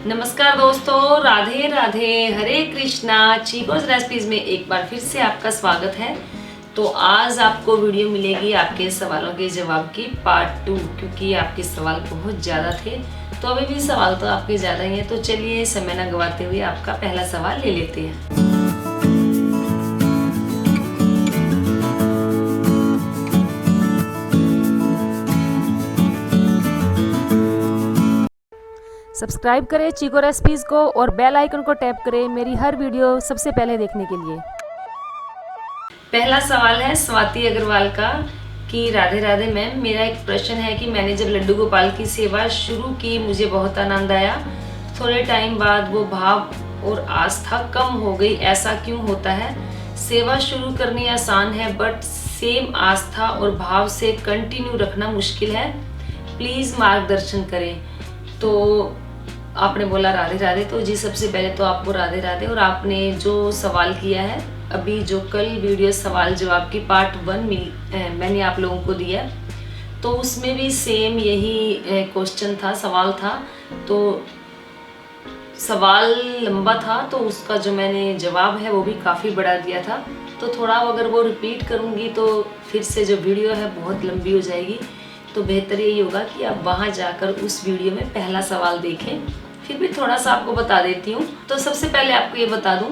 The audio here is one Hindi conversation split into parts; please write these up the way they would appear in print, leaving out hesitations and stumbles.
नमस्कार दोस्तों, राधे राधे, हरे कृष्णा। चीकोस रेसिपीज में एक बार फिर से आपका स्वागत है। तो आज आपको वीडियो मिलेगी आपके सवालों के जवाब की पार्ट 2, क्योंकि आपके सवाल बहुत ज़्यादा थे। तो अभी भी सवाल तो आपके ज़्यादा ही हैं, तो चलिए समय न गवाते हुए आपका पहला सवाल ले लेते हैं। सब्सक्राइब करें चीको रेसिपीज़ को और बेल आइकन को टैप करें मेरी हर वीडियो सबसे पहले देखने के लिए। पहला सवाल है स्वाति अग्रवाल का कि राधे राधे मैम, मेरा एक प्रश्न है कि मैंने जब लड्डू गोपाल की सेवा शुरू की मुझे बहुत आनंद आया। थोड़े टाइम बाद वो भाव और आस्था कम हो गई, ऐसा क्यों होता है? सेवा शुरू करनी आसान है, बट सेम आस्था और भाव से कंटिन्यू रखना मुश्किल है। प्लीज़ मार्गदर्शन करें। तो आपने बोला राधे राधे, तो जी सबसे पहले तो आपको राधे राधे। और आपने जो सवाल किया है, अभी जो कल वीडियो सवाल जवाब की पार्ट 1 मैंने आप लोगों को दिया, तो उसमें भी सेम यही क्वेश्चन था, सवाल था। तो सवाल लंबा था, तो उसका जो मैंने जवाब है वो भी काफ़ी बड़ा दिया था। तो थोड़ा अगर वो रिपीट करूँगी तो फिर से जो वीडियो है बहुत लंबी हो जाएगी। तो बेहतर यही होगा कि आप वहाँ जाकर उस वीडियो में पहला सवाल देखें। फिर भी थोड़ा सा आपको बता देती हूँ। तो सबसे पहले आपको ये बता दूँ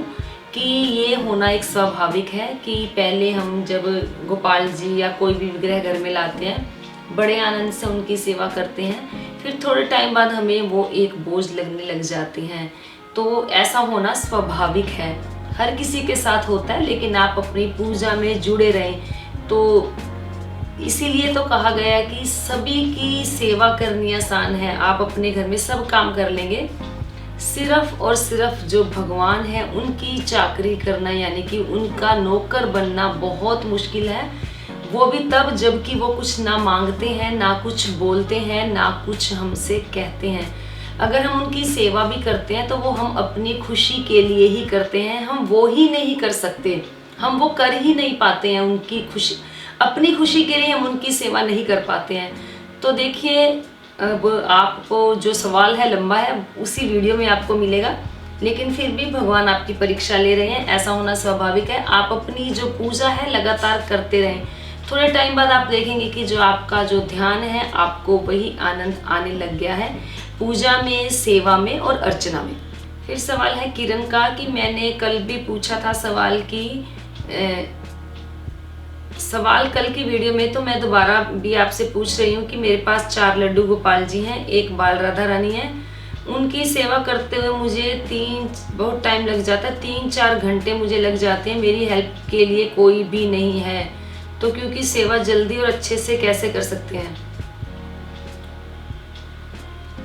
कि ये होना एक स्वाभाविक है कि पहले हम जब गोपाल जी या कोई भी विग्रह घर में लाते हैं, बड़े आनंद से उनकी सेवा करते हैं। फिर थोड़े टाइम बाद हमें वो एक बोझ लगने लग जाते हैं। तो ऐसा होना स्वाभाविक है, हर किसी के साथ होता है। लेकिन आप अपनी पूजा में जुड़े रहें। तो इसीलिए तो कहा गया कि सभी की सेवा करनी आसान है। आप अपने घर में सब काम कर लेंगे, सिर्फ और सिर्फ जो भगवान है उनकी चाकरी करना, यानी कि उनका नौकर बनना बहुत मुश्किल है। वो भी तब जबकि वो कुछ ना मांगते हैं, ना कुछ बोलते हैं, ना कुछ हमसे कहते हैं। अगर हम उनकी सेवा भी करते हैं तो वो हम अपनी खुशी के लिए ही करते हैं। हम वो ही नहीं कर सकते, हम वो कर ही नहीं पाते हैं। उनकी खुशी, अपनी खुशी के लिए हम उनकी सेवा नहीं कर पाते हैं। तो देखिए, अब आपको जो सवाल है लंबा है, उसी वीडियो में आपको मिलेगा। लेकिन फिर भी भगवान आपकी परीक्षा ले रहे हैं, ऐसा होना स्वाभाविक है। आप अपनी जो पूजा है लगातार करते रहें। थोड़े टाइम बाद आप देखेंगे कि जो आपका जो ध्यान है, आपको वही आनंद आने लग गया है, पूजा में, सेवा में और अर्चना में। फिर सवाल है किरण का कि मैंने कल भी पूछा था सवाल कल की वीडियो में, तो मैं दोबारा भी आपसे पूछ रही हूँ कि मेरे पास 4 लड्डू गोपाल जी हैं, एक बाल राधा रानी है। उनकी सेवा करते हुए मुझे बहुत टाइम लग जाता है, 3-4 घंटे मुझे लग जाते हैं। मेरी हेल्प के लिए कोई भी नहीं है, तो क्योंकि सेवा जल्दी और अच्छे से कैसे कर सकते हैं?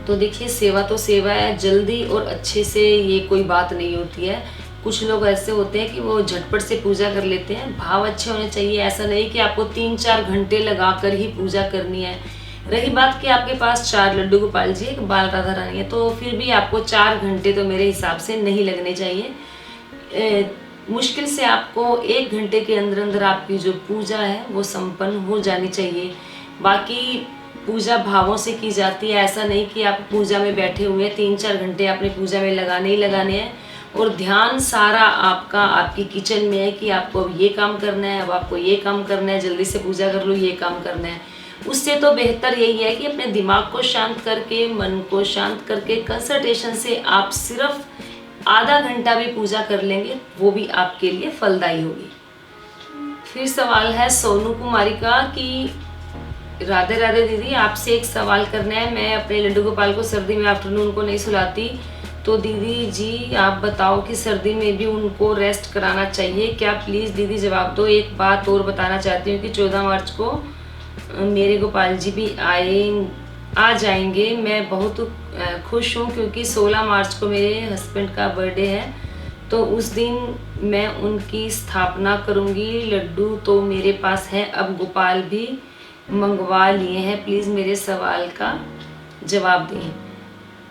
तो देखिए, सेवा तो सेवा है, जल्दी और अच्छे से ये कोई बात नहीं होती है। कुछ लोग ऐसे होते हैं कि वो झटपट से पूजा कर लेते हैं। भाव अच्छे होने चाहिए, ऐसा नहीं कि आपको 3-4 घंटे लगाकर ही पूजा करनी है। रही बात कि आपके पास 4 लड्डू गोपाल जी, एक बाल राधा रानी है, तो फिर भी आपको 4 घंटे तो मेरे हिसाब से नहीं लगने चाहिए। मुश्किल से आपको 1 घंटे के अंदर अंदर आपकी जो पूजा है वो संपन्न हो जानी चाहिए। बाकी पूजा भावों से की जाती है, ऐसा नहीं कि आप पूजा में बैठे हुए 3-4 घंटे अपनी पूजा में लगाने ही लगाने हैं और ध्यान सारा आपका आपकी किचन में है कि आपको अब ये काम करना है, अब आपको ये काम करना है, जल्दी से पूजा कर लो, ये काम करना है। उससे तो बेहतर यही है कि अपने दिमाग को शांत करके, मन को शांत करके, कंसंट्रेशन से आप सिर्फ आधा घंटा भी पूजा कर लेंगे, वो भी आपके लिए फलदायी होगी। फिर सवाल है सोनू कुमारी का कि राधे राधे दीदी, आपसे एक सवाल करना है। मैं अपने लड्डू गोपाल को सर्दी में आफ्टरनून को नहीं सुलाती, तो दीदी जी आप बताओ कि सर्दी में भी उनको रेस्ट कराना चाहिए क्या? प्लीज़ दीदी जवाब दो। एक बात और बताना चाहती हूँ कि 14 मार्च को मेरे गोपाल जी भी आ जाएंगे। मैं बहुत खुश हूँ क्योंकि 16 मार्च को मेरे हस्बैंड का बर्थडे है, तो उस दिन मैं उनकी स्थापना करूँगी। लड्डू तो मेरे पास है, अब गोपाल भी मंगवा लिए हैं। प्लीज़ मेरे सवाल का जवाब दें।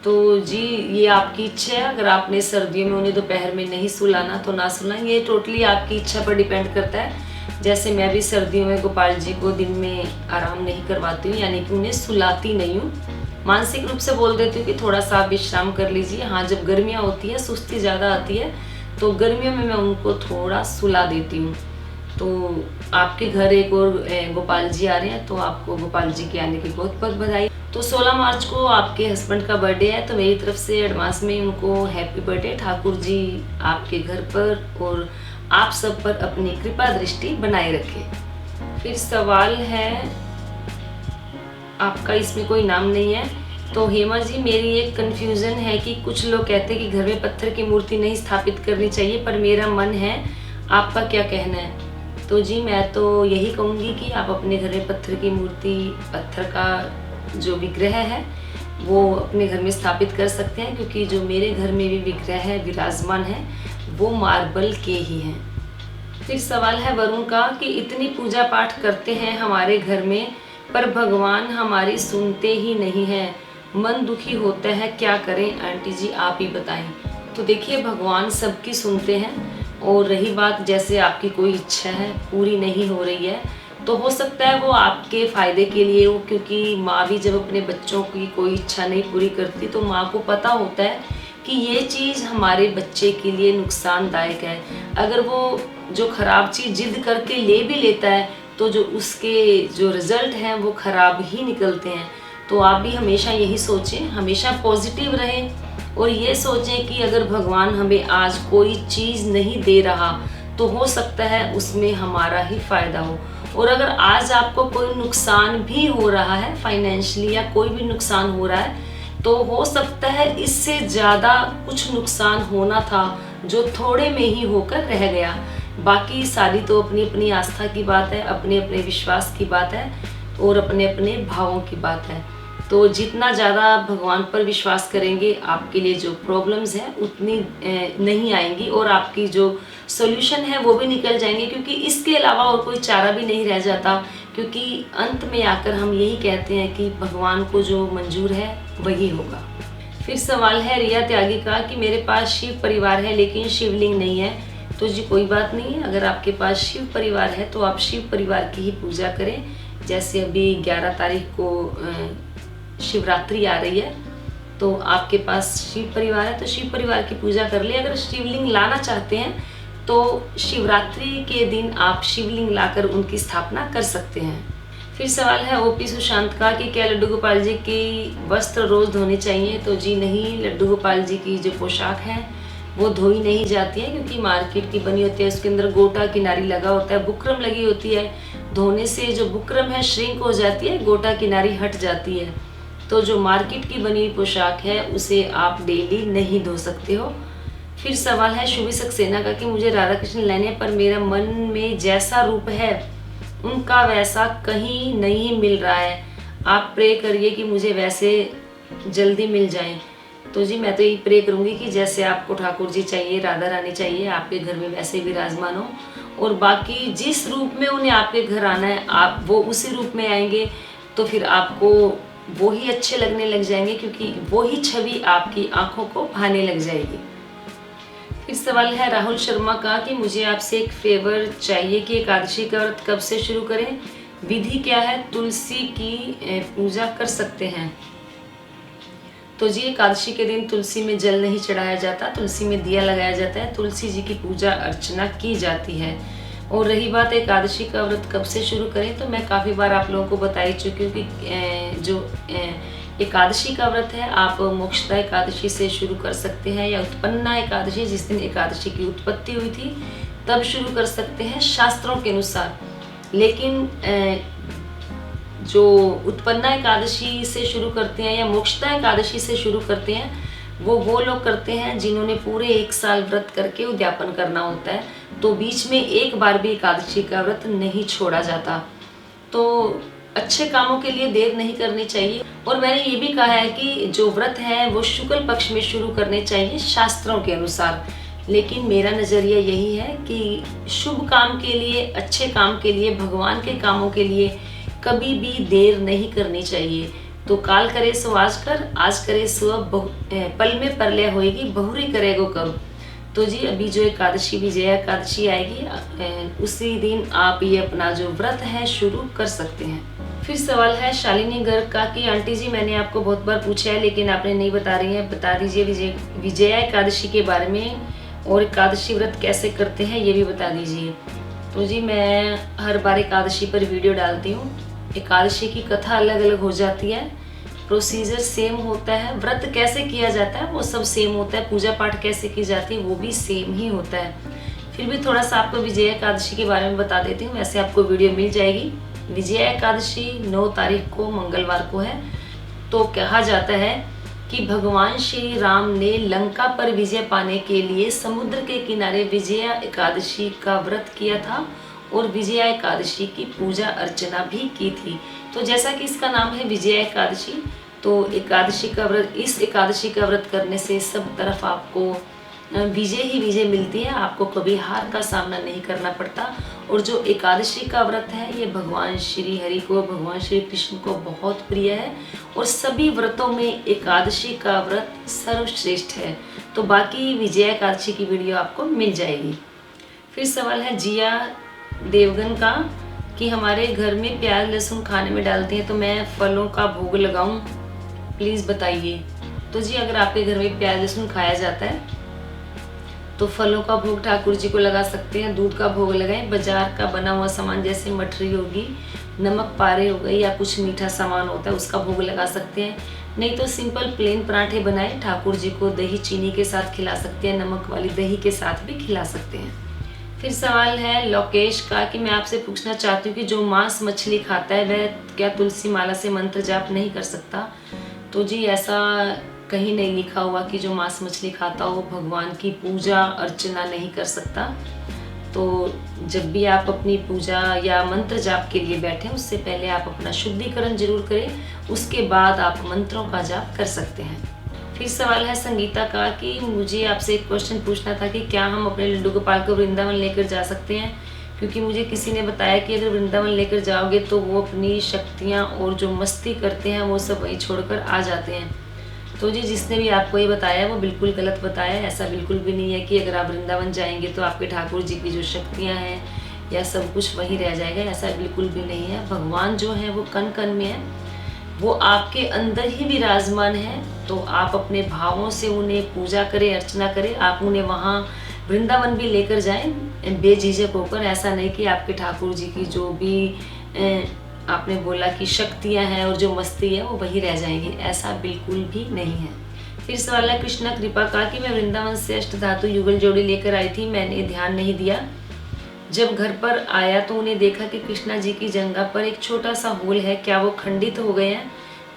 तो जी ये आपकी इच्छा है, अगर आपने सर्दियों में उन्हें दोपहर में नहीं सुलाना तो ना सुलाएं। ये टोटली आपकी इच्छा पर डिपेंड करता है। जैसे मैं भी सर्दियों में गोपाल जी को दिन में आराम नहीं करवाती हूँ, यानी कि उन्हें सुलाती नहीं हूँ। मानसिक रूप से बोल देती हूँ कि थोड़ा सा आप विश्राम कर लीजिए। हाँ, जब गर्मियाँ होती है, सुस्ती ज़्यादा आती है, तो गर्मियों में मैं उनको थोड़ा सुला देती हूँ। तो आपके घर एक और गोपाल जी आ रहे हैं, तो आपको गोपाल जी के आने की बहुत बहुत बधाई। तो 16 मार्च को आपके हस्बैंड का बर्थडे है, तो मेरी तरफ से एडवांस में उनको हैप्पी बर्थडे। ठाकुर जी आपके घर पर और आप सब पर अपनी कृपा दृष्टि बनाए रखे। फिर सवाल है आपका, इसमें कोई नाम नहीं है। तो हेमा जी, मेरी एक कन्फ्यूज़न है कि कुछ लोग कहते हैं कि घर में पत्थर की मूर्ति नहीं स्थापित करनी चाहिए, पर मेरा मन है, आपका क्या कहना है? तो जी, मैं तो यही कहूँगी कि आप अपने घर में पत्थर की मूर्ति, पत्थर का जो विग्रह है वो अपने घर में स्थापित कर सकते हैं, क्योंकि जो मेरे घर में भी विग्रह है, विराजमान है, वो मार्बल के ही हैं। फिर सवाल है वरुण का कि इतनी पूजा पाठ करते हैं हमारे घर में, पर भगवान हमारी सुनते ही नहीं हैं, मन दुखी होता है, क्या करें आंटी जी, आप ही बताएं। तो देखिए, भगवान सबकी सुनते हैं, और रही बात जैसे आपकी कोई इच्छा है पूरी नहीं हो रही है, तो हो सकता है वो आपके फ़ायदे के लिए हो, क्योंकि माँ भी जब अपने बच्चों की कोई इच्छा नहीं पूरी करती तो माँ को पता होता है कि ये चीज़ हमारे बच्चे के लिए नुकसानदायक है। अगर वो जो ख़राब चीज़ जिद करके ले भी लेता है, तो जो उसके जो रिज़ल्ट हैं वो ख़राब ही निकलते हैं। तो आप भी हमेशा यही सोचें, हमेशा पॉजिटिव रहें, और ये सोचें कि अगर भगवान हमें आज कोई चीज़ नहीं दे रहा, तो हो सकता है उसमें हमारा ही फ़ायदा हो। और अगर आज आपको कोई नुकसान भी हो रहा है फाइनेंशियली, या कोई भी नुकसान हो रहा है, तो हो सकता है इससे ज़्यादा कुछ नुकसान होना था जो थोड़े में ही होकर रह गया। बाकी सारी तो अपनी अपनी आस्था की बात है, अपने अपने विश्वास की बात है, और अपने अपने भावों की बात है। तो जितना ज़्यादा भगवान पर विश्वास करेंगे, आपके लिए जो प्रॉब्लम्स हैं उतनी नहीं आएंगी, और आपकी जो सॉल्यूशन है वो भी निकल जाएंगे, क्योंकि इसके अलावा और कोई चारा भी नहीं रह जाता। क्योंकि अंत में आकर हम यही कहते हैं कि भगवान को जो मंजूर है वही होगा। फिर सवाल है रिया त्यागी का कि मेरे पास शिव परिवार है लेकिन शिवलिंग नहीं है। तो जी, कोई बात नहीं है, अगर आपके पास शिव परिवार है तो आप शिव परिवार की ही पूजा करें। जैसे अभी 11 तारीख को शिवरात्रि आ रही है, तो आपके पास शिव परिवार है तो शिव परिवार की पूजा कर ले। अगर शिवलिंग लाना चाहते हैं तो शिवरात्रि के दिन आप शिवलिंग लाकर उनकी स्थापना कर सकते हैं। फिर सवाल है ओपी सुशांत का कि क्या लड्डू गोपाल जी की वस्त्र रोज धोने चाहिए। तो जी नहीं, लड्डू गोपाल जी की जो पोशाक है वो धोई नहीं जाती है, क्योंकि मार्केट की बनी होती है, उसके अंदर गोटा किनारी लगा होता है, बुकरम लगी होती है। धोने से जो बुकरम है श्रिंक हो जाती है, गोटा किनारी हट जाती है। तो जो मार्केट की बनी हुई पोशाक है उसे आप डेली नहीं धो सकते हो। फिर सवाल है शुभी सक्सेना का कि मुझे राधा कृष्ण लेने पर मेरा मन में जैसा रूप है उनका वैसा कहीं नहीं मिल रहा है, आप प्रे करिए कि मुझे वैसे जल्दी मिल जाएं। तो जी, मैं तो यही प्रे करूँगी कि जैसे आपको ठाकुर जी चाहिए, राधा रानी चाहिए, आपके घर में वैसे विराजमान हो, और बाकी जिस रूप में उन्हें आपके घर आना है आप वो उसी रूप में आएंगे, तो फिर आपको वो ही अच्छे लगने लग जाएंगे, क्योंकि वो ही छवि आपकी आंखों को भाने लग जाएगी। फिर सवाल है राहुल शर्मा का कि मुझे आपसे एक फेवर चाहिए कि एकादशी का व्रत कब से शुरू करें, विधि क्या है, तुलसी की पूजा कर सकते हैं। तो जी, एकादशी के दिन तुलसी में जल नहीं चढ़ाया जाता, तुलसी में दिया लगाया जाता है, तुलसी जी की पूजा अर्चना की जाती है। और रही बात एकादशी का व्रत कब से शुरू करें, तो मैं काफ़ी बार आप लोगों को बता ही चुकी हूँ कि जो एकादशी का व्रत है आप मोक्षदा एकादशी से शुरू कर सकते हैं, या उत्पन्ना एकादशी, जिस दिन एकादशी की उत्पत्ति हुई थी तब शुरू कर सकते हैं शास्त्रों के अनुसार। लेकिन जो उत्पन्ना एकादशी से शुरू करते हैं या मोक्षदा एकादशी से शुरू करते हैं, वो लोग करते हैं जिन्होंने पूरे 1 साल व्रत करके उद्यापन करना होता है। तो बीच में एक बार भी एकादशी का व्रत नहीं छोड़ा जाता। तो अच्छे कामों के लिए देर नहीं करनी चाहिए। और मैंने ये भी कहा है कि जो व्रत है वो शुक्ल पक्ष में शुरू करने चाहिए शास्त्रों के अनुसार। लेकिन मेरा नज़रिया यही है कि शुभ काम के लिए, अच्छे काम के लिए, भगवान के कामों के लिए कभी भी देर नहीं करनी चाहिए। तो काल करे सो आज करे सो पल में परलय होएगी, बहुरी करेगो कब। तो जी, अभी जो एकादशी विजया एकादशी आएगी उसी दिन आप ये अपना जो व्रत है शुरू कर सकते हैं। फिर सवाल है शालिनी गर्ग का कि आंटी जी मैंने आपको बहुत बार पूछा है लेकिन आपने नहीं बता रही हैं, बता दीजिए विजया एकादशी के बारे में और एकादशी व्रत कैसे करते हैं ये भी बता दीजिए। तो जी मैं हर बार एकादशी पर वीडियो डालती हूँ। एकादशी की कथा अलग अलग हो जाती है, प्रोसीजर सेम होता है, व्रत कैसे किया जाता है वो सब सेम होता है, पूजा पाठ कैसे की जाती है वो भी सेम ही होता है। फिर भी थोड़ा सा आपको विजया एकादशी के बारे में बता देती हूँ, वैसे आपको वीडियो मिल जाएगी। विजया एकादशी 9 तारीख को मंगलवार को है। तो कहा जाता है कि भगवान श्री राम ने लंका पर विजय पाने के लिए समुद्र के किनारे विजया एकादशी का व्रत किया था और विजया एकादशी की पूजा अर्चना भी की थी। तो जैसा कि इसका नाम है विजया एकादशी, तो एकादशी का व्रत, इस एकादशी का व्रत करने से सब तरफ आपको विजय ही विजय मिलती है, आपको कभी हार का सामना नहीं करना पड़ता। और जो एकादशी का व्रत है ये भगवान श्री हरि को, भगवान श्री कृष्ण को बहुत प्रिय है और सभी व्रतों में एकादशी का व्रत सर्वश्रेष्ठ है। तो बाकी विजया एकादशी की वीडियो आपको मिल जाएगी। फिर सवाल है जिया देवगन का कि हमारे घर में प्याज लहसुन खाने में डालते हैं तो मैं फलों का भोग लगाऊं, प्लीज़ बताइए। तो जी अगर आपके घर में प्याज लहसुन खाया जाता है तो फलों का भोग ठाकुर जी को लगा सकते हैं, दूध का भोग लगाएं, बाजार का बना हुआ सामान जैसे मठरी होगी, नमक पारे हो गई या कुछ मीठा सामान होता है उसका भोग लगा सकते हैं। नहीं तो सिंपल प्लेन पराठे बनाए ठाकुर जी को दही चीनी के साथ खिला सकते हैं, नमक वाली दही के साथ भी खिला सकते हैं। फिर सवाल है लोकेश का कि मैं आपसे पूछना चाहती हूँ कि जो मांस मछली खाता है वह क्या तुलसी माला से मंत्र जाप नहीं कर सकता। तो जी ऐसा कहीं नहीं लिखा हुआ कि जो मांस मछली खाता हो भगवान की पूजा अर्चना नहीं कर सकता। तो जब भी आप अपनी पूजा या मंत्र जाप के लिए बैठें उससे पहले आप अपना शुद्धिकरण जरूर करें, उसके बाद आप मंत्रों का जाप कर सकते हैं। फिर सवाल है संगीता का कि मुझे आपसे एक क्वेश्चन पूछना था कि क्या हम अपने लड्डू गोपाल को वृंदावन लेकर जा सकते हैं, क्योंकि मुझे किसी ने बताया कि अगर वृंदावन लेकर जाओगे तो वो अपनी शक्तियाँ और जो मस्ती करते हैं वो सब वहीं छोड़कर आ जाते हैं। तो जी जिसने भी आपको ये बताया वो बिल्कुल गलत बताया। ऐसा बिल्कुल भी नहीं है कि अगर आप वृंदावन जाएंगे तो आपके ठाकुर जी की जो शक्तियाँ हैं या सब कुछ वहीं रह जाएगा, ऐसा बिल्कुल भी नहीं है। भगवान जो है वो कण कण में है, वो आपके अंदर ही विराजमान है। तो आप अपने भावों से उन्हें पूजा करें, अर्चना करें, आप उन्हें वहाँ वृंदावन भी लेकर जाएं बेझिझक होकर। ऐसा नहीं कि आपके ठाकुर जी की जो भी आपने बोला कि शक्तियाँ हैं और जो मस्ती है वो वही रह जाएंगी, ऐसा बिल्कुल भी नहीं है। फिर सवाल है कृष्णा कृपा का कि मैं वृंदावन से अष्ट धातु युगल जोड़ी लेकर आई थी, मैंने ध्यान नहीं दिया। जब घर पर आया तो उन्हें देखा कि कृष्णा जी की जंघा पर एक छोटा सा होल है, क्या वो खंडित हो गए हैं?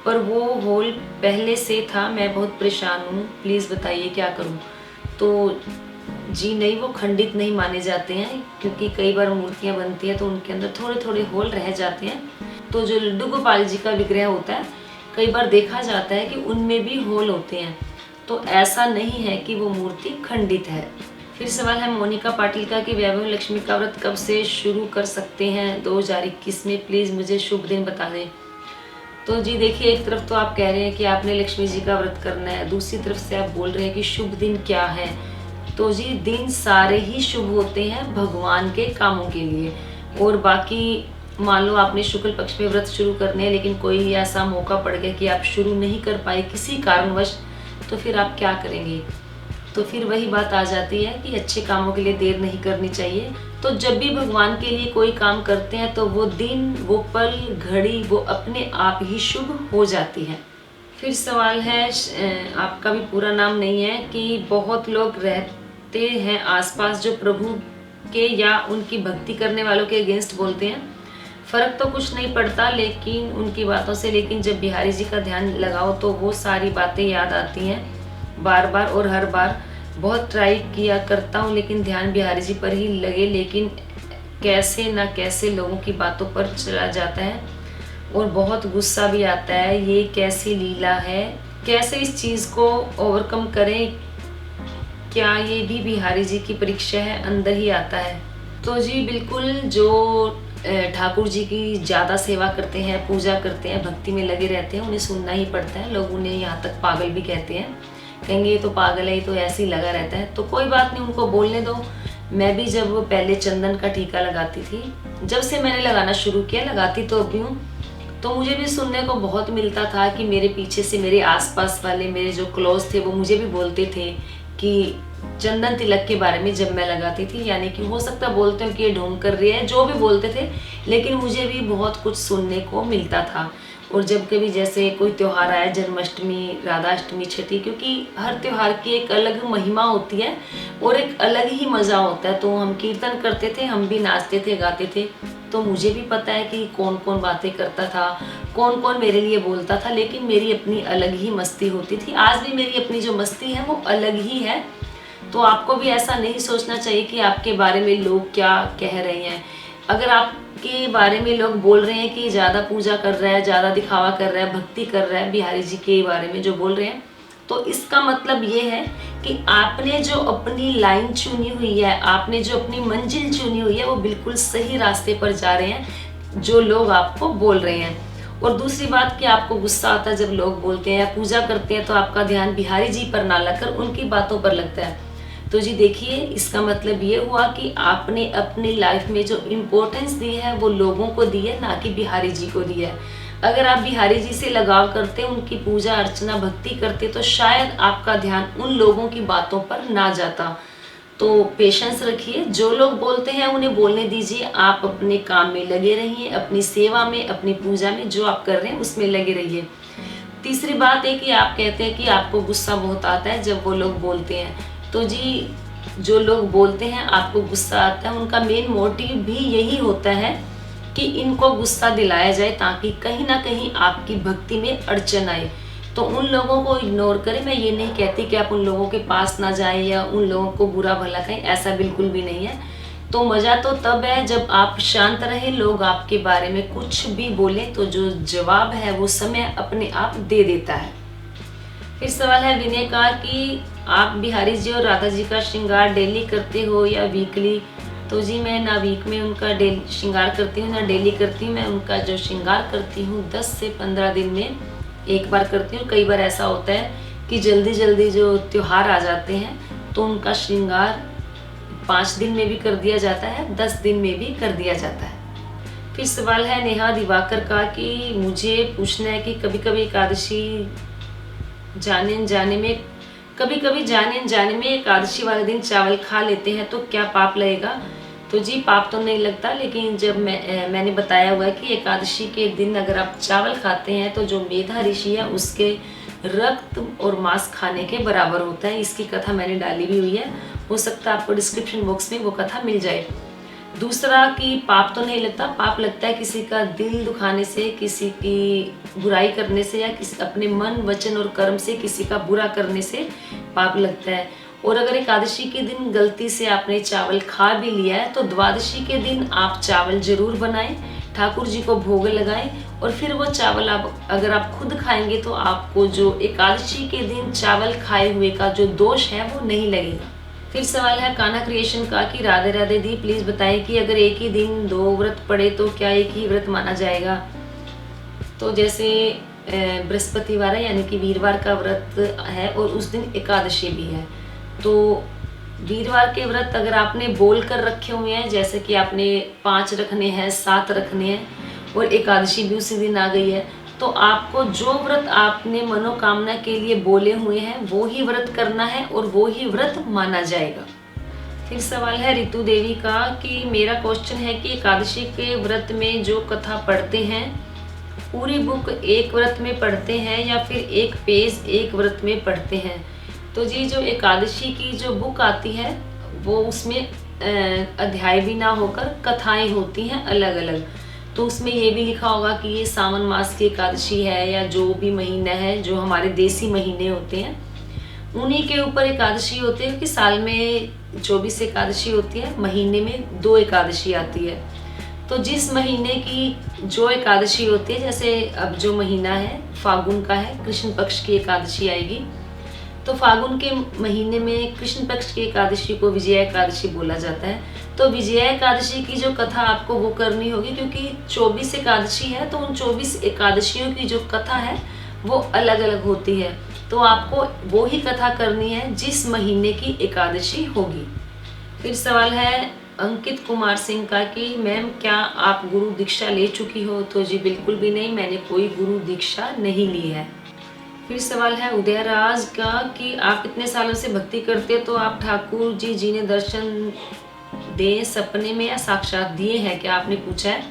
पर वो होल पहले से था, मैं बहुत परेशान हूँ, प्लीज़ बताइए क्या करूँ। तो जी नहीं, वो खंडित नहीं माने जाते हैं, क्योंकि कई बार मूर्तियाँ बनती हैं तो उनके अंदर थोड़े थोड़े होल रह जाते हैं। तो जो लड्डू गोपाल जी का विग्रह होता है कई बार देखा जाता है कि उनमें भी होल होते हैं, तो ऐसा नहीं है कि वो मूर्ति खंडित है। फिर सवाल है मोनिका पाटिल का कि वैभव लक्ष्मी का व्रत कब से शुरू कर सकते हैं 2021 में, प्लीज़ मुझे शुभ दिन बता दें। तो जी देखिए, एक तरफ तो आप कह रहे हैं कि आपने लक्ष्मी जी का व्रत करना है, दूसरी तरफ से आप बोल रहे हैं कि शुभ दिन क्या है। तो जी दिन सारे ही शुभ होते हैं भगवान के कामों के लिए। और बाकी मान लो आपने शुक्ल पक्ष में व्रत शुरू करने हैं लेकिन कोई ऐसा मौका पड़ गया कि आप शुरू नहीं कर पाए किसी कारणवश, तो फिर आप क्या करेंगे? तो फिर वही बात आ जाती है कि अच्छे कामों के लिए देर नहीं करनी चाहिए। तो जब भी भगवान के लिए कोई काम करते हैं तो वो दिन, वो पल, घड़ी वो अपने आप ही शुभ हो जाती है। फिर सवाल है, आपका भी पूरा नाम नहीं है, कि बहुत लोग रहते हैं आसपास जो प्रभु के या उनकी भक्ति करने वालों के अगेंस्ट बोलते हैं। फ़र्क तो कुछ नहीं पड़ता लेकिन उनकी बातों से, लेकिन जब बिहारी जी का ध्यान लगाओ तो वो सारी बातें याद आती हैं बार बार, और हर बार बहुत ट्राई किया करता हूँ लेकिन ध्यान बिहारी जी पर ही लगे, लेकिन कैसे ना कैसे लोगों की बातों पर चला जाता है और बहुत गुस्सा भी आता है। ये कैसी लीला है, कैसे इस चीज़ को ओवरकम करें? क्या ये भी बिहारी जी की परीक्षा है, अंदर ही आता है? तो जी बिल्कुल, जो ठाकुर जी की ज़्यादा सेवा करते हैं, पूजा करते हैं, भक्ति में लगे रहते हैं, उन्हें सुनना ही पड़ता है। लोग उन्हें यहाँ तक पागल भी कहते हैं, कहेंगे ये तो पागल है, ये तो ऐसे ही लगा रहता है। तो कोई बात नहीं, उनको बोलने दो। मैं भी जब पहले चंदन का टीका लगाती थी, जब से मैंने लगाना शुरू किया, लगाती तो अभी हूँ, तो मुझे भी सुनने को बहुत मिलता था कि मेरे पीछे से मेरे आसपास वाले मेरे जो क्लोज थे वो मुझे भी बोलते थे कि चंदन तिलक के बारे में जब मैं लगाती थी, यानी कि हो सकता बोलते हो कि ये ढोंग कर रही है, जो भी बोलते थे, लेकिन मुझे भी बहुत कुछ सुनने को मिलता था। और जब कभी जैसे कोई त्यौहार आया, जन्माष्टमी, राधाष्टमी, छठी, क्योंकि हर त्यौहार की एक अलग महिमा होती है और एक अलग ही मज़ा होता है। तो हम कीर्तन करते थे, हम भी नाचते थे, गाते थे। तो मुझे भी पता है कि कौन कौन बातें करता था, कौन कौन मेरे लिए बोलता था, लेकिन मेरी अपनी अलग ही मस्ती होती थी। आज भी मेरी अपनी जो मस्ती है वो अलग ही है। तो आपको भी ऐसा नहीं सोचना चाहिए कि आपके बारे में लोग क्या कह रहे हैं। अगर आपके बारे में लोग बोल रहे हैं कि ज़्यादा पूजा कर रहा है, ज़्यादा दिखावा कर रहा है, भक्ति कर रहा है, बिहारी जी के बारे में जो बोल रहे हैं, तो इसका मतलब ये है कि आपने जो अपनी लाइन चुनी हुई है, आपने जो अपनी मंजिल चुनी हुई है, वो बिल्कुल सही रास्ते पर जा रहे हैं जो लोग आपको बोल रहे हैं। और दूसरी बात कि आपको गुस्सा आता है जब लोग बोलते हैं या पूजा करते हैं तो आपका ध्यान बिहारी जी पर ना लगकर उनकी बातों पर लगता है। तो जी देखिए, इसका मतलब ये हुआ कि आपने अपनी लाइफ में जो इम्पोर्टेंस दी है वो लोगों को दी है, ना कि बिहारी जी को दी है। अगर आप बिहारी जी से लगाव करते, उनकी पूजा अर्चना भक्ति करते, तो शायद आपका ध्यान उन लोगों की बातों पर ना जाता। तो पेशेंस रखिए, जो लोग बोलते हैं उन्हें बोलने दीजिए, आप अपने काम में लगे रहिए, अपनी सेवा में, अपनी पूजा में, जो आप कर रहे हैं उसमें लगे रहिए। तीसरी बात है कि आप कहते हैं कि आपको गुस्सा बहुत आता है जब वो लोग बोलते हैं। तो जी, जो लोग बोलते हैं आपको गुस्सा आता है, उनका मेन मोटिव भी यही होता है कि इनको गुस्सा दिलाया जाए ताकि कहीं ना कहीं आपकी भक्ति में अड़चन आए। तो उन लोगों को इग्नोर करें। मैं ये नहीं कहती कि आप उन लोगों के पास ना जाएं या उन लोगों को बुरा भला कहें, ऐसा बिल्कुल भी नहीं है। तो मज़ा तो तब है जब आप शांत रहें, लोग आपके बारे में कुछ भी बोलें तो जो जवाब है वो समय अपने आप दे देता है। फिर सवाल है विनय का कि आप बिहारी जी और राधा जी का श्रृंगार डेली करते हो या वीकली? तो जी, मैं ना वीक में उनका डेली श्रृंगार करती हूँ ना डेली करती हूँ। मैं उनका जो श्रृंगार करती हूँ 10 से 15 दिन में एक बार करती हूँ। कई बार ऐसा होता है कि जल्दी जल्दी जो त्योहार आ जाते हैं तो उनका श्रृंगार 5 दिन में भी कर दिया जाता है, 10 दिन में भी कर दिया जाता है। फिर सवाल है नेहा दिवाकर का कि मुझे पूछना है कि कभी कभी एकादशी जाने में एकादशी वाले दिन चावल खा लेते हैं तो क्या पाप लगेगा? तो जी, पाप तो नहीं लगता, लेकिन जब मैंने बताया हुआ है कि एकादशी के दिन अगर आप चावल खाते हैं तो जो मेधा ऋषि है उसके रक्त और मांस खाने के बराबर होता है। इसकी कथा मैंने डाली भी हुई है, हो सकता है आपको डिस्क्रिप्शन बॉक्स में वो कथा मिल जाए। दूसरा कि पाप तो नहीं लगता, पाप लगता है किसी का दिल दुखाने से, किसी की बुराई करने से, या किसी अपने मन वचन और कर्म से किसी का बुरा करने से पाप लगता है। और अगर एकादशी के दिन गलती से आपने चावल खा भी लिया है तो द्वादशी के दिन आप चावल जरूर बनाएं, ठाकुर जी को भोग लगाएं, और फिर वो चावल अगर आप खुद खाएंगे तो आपको जो एकादशी के दिन चावल खाए हुए का जो दोष है वो नहीं लगेगा। फिर सवाल है कान्हा क्रिएशन का कि राधे राधे दी, प्लीज़ बताएं कि अगर एक ही दिन 2 व्रत पड़े तो क्या एक ही व्रत माना जाएगा? तो जैसे बृहस्पतिवार है यानी कि वीरवार का व्रत है और उस दिन एकादशी भी है, तो वीरवार के व्रत अगर आपने बोल कर रखे हुए हैं, जैसे कि आपने 5 रखने हैं, 7 रखने हैं और एकादशी भी उसी दिन आ गई है, तो आपको जो व्रत आपने मनोकामना के लिए बोले हुए हैं वो ही व्रत करना है और वो ही व्रत माना जाएगा। फिर सवाल है रितु देवी का कि मेरा क्वेश्चन है कि एकादशी के व्रत में जो कथा पढ़ते हैं पूरी बुक एक व्रत में पढ़ते हैं या फिर एक पेज एक व्रत में पढ़ते हैं? तो जी, जो एकादशी की जो बुक आती है वो उसमें अध्याय भी ना होकर कथाएं होती हैं अलग अलग। तो उसमें ये भी लिखा होगा कि ये सावन मास की एकादशी है या जो भी महीना है, जो हमारे देसी महीने होते हैं उन्हीं के ऊपर एकादशी होती है कि साल में 24 एकादशी होती है, महीने में 2 एकादशी आती है। तो जिस महीने की जो एकादशी होती है, जैसे अब जो महीना है फागुन का है, कृष्ण पक्ष की एकादशी आएगी, तो फागुन के महीने में कृष्ण पक्ष की एकादशी को विजया एकादशी बोला जाता है। तो विजया एकादशी की जो कथा आपको वो करनी होगी, क्योंकि 24 एकादशी है तो उन 24 एकादशियों की जो कथा है वो अलग अलग होती है, तो आपको वो ही कथा करनी है जिस महीने की एकादशी होगी। फिर सवाल है अंकित कुमार सिंह का कि मैम क्या आप गुरु दीक्षा ले चुकी हो? तो जी बिल्कुल भी नहीं, मैंने कोई गुरु दीक्षा नहीं ली है। फिर सवाल है उदयराज का कि आप कितने सालों से भक्ति करते हो, तो आप ठाकुर जी ने दर्शन दे सपने में या साक्षात दिए हैं क्या, आपने पूछा है।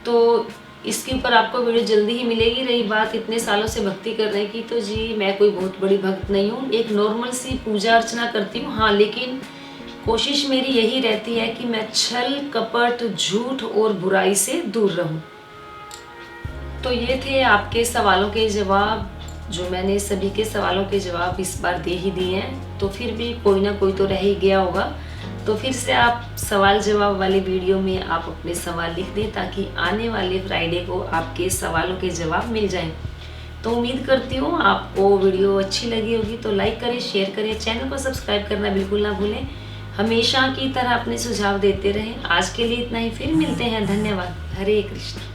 तो इसके ऊपर आपको वीडियो जल्दी ही मिलेगी। रही बात इतने सालों से भक्ति करने की, तो जी मैं कोई बहुत बड़ी भक्त नहीं हूँ, एक नॉर्मल सी पूजा अर्चना करती हूँ। हाँ, लेकिन कोशिश मेरी यही रहती है कि मैं छल कपट झूठ और बुराई से दूर रहूं। तो ये थे आपके सवालों के जवाब, जो मैंने सभी के सवालों के जवाब इस बार दे ही दिए हैं। तो फिर भी कोई ना कोई तो रह ही गया होगा, तो फिर से आप सवाल जवाब वाले वीडियो में आप अपने सवाल लिख दें, ताकि आने वाले फ्राइडे को आपके सवालों के जवाब मिल जाएं। तो उम्मीद करती हूँ आपको वीडियो अच्छी लगी होगी, तो लाइक करें, शेयर करें, चैनल को सब्सक्राइब करना बिल्कुल ना भूलें। हमेशा की तरह अपने सुझाव देते रहें। आज के लिए इतना ही, फिर मिलते हैं। धन्यवाद। हरे कृष्ण।